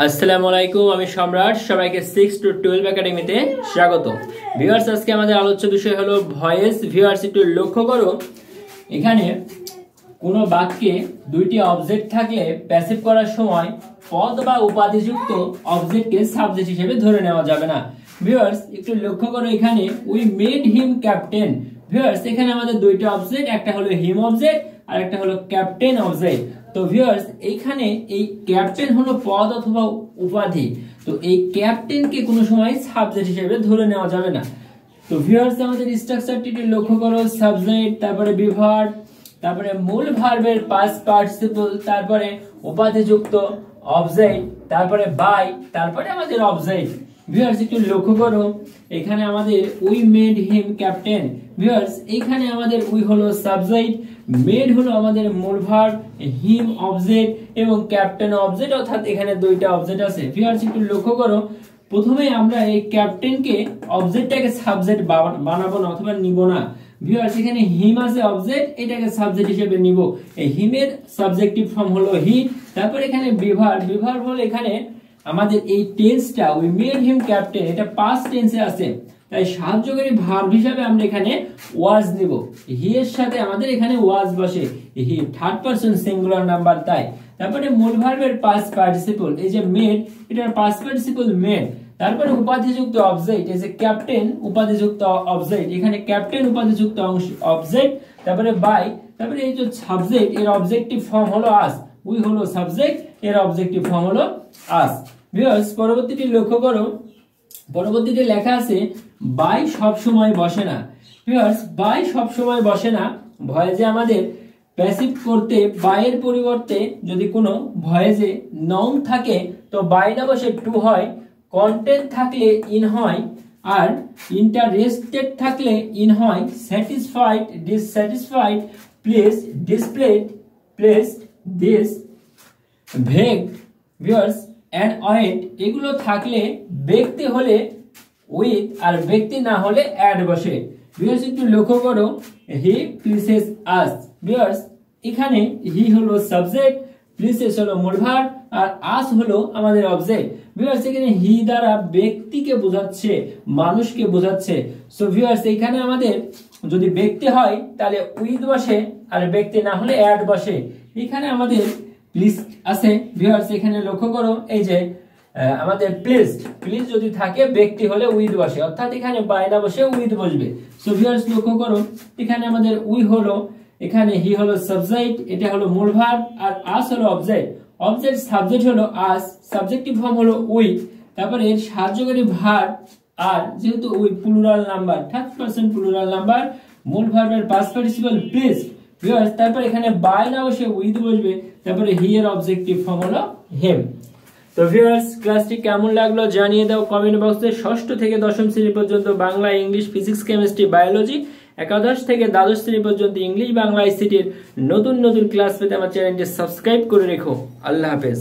আসসালামু আলাইকুম, আমি সম্রাট। সবাইকে 6 to 12 একাডেমিতে স্বাগত। ভিউয়ার্স, আজকে আমাদের আলোচ্য বিষয় হলো ভয়েস। ভিউয়ার্স, একটু লক্ষ্য করো, এখানে কোনো বাক্যে দুইটি অবজেক্ট থাকলে প্যাসিভ করার সময় পদ বা উপাধিযুক্ত অবজেক্টকে সাবজেক্ট হিসেবে ধরে নেওয়া যাবে না। ভিউয়ার্স, একটু লক্ষ্য করো, এখানে we made him captain. Viewers, এখানে আমাদের দুইটা অবজেক্ট, একটা হলো হিম অবজেক্ট আর একটা হলো ক্যাপ্টেন অবজেক্ট। তো ভিউয়ার্স, এইখানে এই ক্যাপ্টেন হলো পদ অথবা উপাধি। তো এই ক্যাপ্টেনকে কোনো সময় সাবজেক্ট হিসেবে ধরে নেওয়া যাবে না। তো ভিউয়ার্স, আমাদের স্ট্রাকচারটি লক্ষ্য করো, সাবজেক্ট, তারপরে বিভার্ব, তারপরে মূল ভার্বের পাস্ট পার্টিসিপল, তারপরে উপাধিযুক্ত অবজেক্ট, তারপরে বাই, তারপরে আমাদের অবজেক্ট। ভিউয়ার্স, একটু লক্ষ্য করো, এখানে আমাদের we made him captain. Viewers, এখানে আমাদের উই হলো সাবজেক্ট, মেড হলো আমাদের মূল ভার্ব, হিম অবজেক্ট এবং ক্যাপ্টেন অবজেক্ট, অর্থাৎ এখানে দুইটা অবজেক্ট আছে। ভিউয়ার্স, একটু লক্ষ্য করো, প্রথমে আমরা এই ক্যাপ্টেনকে অবজেক্টটাকে সাবজেক্ট বানাবো না অথবা নিব না। ভিউয়ার্স, এখানে হিম আছে অবজেক্ট, এটাকে সাবজেক্ট হিসেবে নিব। এই হিমের সাবজেক্টিভ ফর্ম হলো হি। তারপর এখানে বিভার্ব হলো এখানে আমাদের এই টেন্সটা উই মেড হিম ক্যাপ্টেন, এটা পাস্ট টেন্সে আছে, তাই সাহায্যকারী ভার্ব হিসাবে আমরা এখানে ওয়াজ নিব। হি এর সাথে আমাদের এখানে ওয়াজ বসে, he third person singular number, তাই। তারপরে মূল ভার্বের পাস্ট পার্টিসিপল, এই যে মেড, এটার পাস্ট পার্টিসিপল মেড। তারপরে উপাধিযুক্ত অবজেক্ট, এই যে ক্যাপ্টেন উপাধিযুক্ত অবজেক্ট, এখানে ক্যাপ্টেন উপাধিযুক্ত অবজেক্ট। তারপরে বাই, তারপরে এই যে সাবজেক্ট, এর অবজেক্টিভ ফর্ম হলো আস, উই হলো সাবজেক্ট, এর অবজেক্টিভ ফর্ম হলো আস। ভিউয়ার্স, পরবর্তীটি লক্ষ্য করো, পরবর্তীতে লেখা আছে বাই সব সময় বসে না। ভিউয়ার্স, বাই সব সময় বসে না ভয়েসে আমাদের প্যাসিভ করতে বাইয়ের পরিবর্তে যদি কোনো ভয়েসে নাউন থাকে তো বাই না বসে টু হয়, কন্টেন্ট থাকলে ইন হয়, আর ইন্টারেস্টেড থাকলে ইন হয়, satisfied dissatisfied, place displaced place this, vague. Viewers, and অয়েন্ট এগুলো থাকলে ব্যক্তি হলে উইথ আর ব্যক্তি না হলে অ্যাড বসে। ভিউয়ার্স, একটু লক্ষ্য করো, হি প্লিসেস আস। ভিউয়ার্স, এখানে হি হলো সাবজেক্ট, প্লিসেস হলো মূল ভার্ব আর আস হলো আমাদের অবজেক্ট। ভিউয়ার্স, এখানে হি দ্বারা ব্যক্তিকে বোঝাচ্ছে, মানুষকে বোঝাচ্ছে। সো ভিউয়ার্স, এখানে আমাদের যদি ব্যক্তি হয় তাহলে উইথ বসে আর ব্যক্তি না হলে অ্যাড বসে। এখানে আমাদের প্লিজ আছে। ভিউয়ার্স, এখানে লক্ষ্য করো, এই যে আমাদের প্লিজ যদি থাকে ব্যক্তি হলে উইথ বসে, অর্থাৎ এখানে বাই না বসে উইথ বসবে। সো ভিউয়ার্স, লক্ষ্য করো, এখানে আমাদের উই হলো, এখানে হি হলো সাবজেক্ট, এটা হলো মূল ভার্ব আর আস হলো অবজেক্ট। অবজেক্ট সাবজেক্ট হলো আস, সাবজেক্টিভ ফর্ম হলো উই, তারপরে এর সাহায্যকারী ভার্ব, আর যেহেতু we plural number, third person plural number, মূল ভার্বের পাস্ট পার্টিসিপল প্লিজ। ভিউয়ার্স, তারপর এখানে বাই না বসে উইথ বসবে, তারপরে হি এর অবজেক্টিভ ফর্ম হলো হিম। তো ভিউয়ার্স, ক্লাসটি কেমন লাগলো জানিয়ে দাও কমেন্ট বক্সে। ষষ্ঠ থেকে দশম শ্রেণী পর্যন্ত Bangla, English, physics, chemistry, biology, একাদশ থেকে দ্বাদশ শ্রেণী পর্যন্ত ইংলিশ, বাংলা, আইসিটির নতুন নতুন ক্লাস পেতে আমার চ্যানেলটি সাবস্ক্রাইব করে রেখো। আল্লাহ হাফেজ।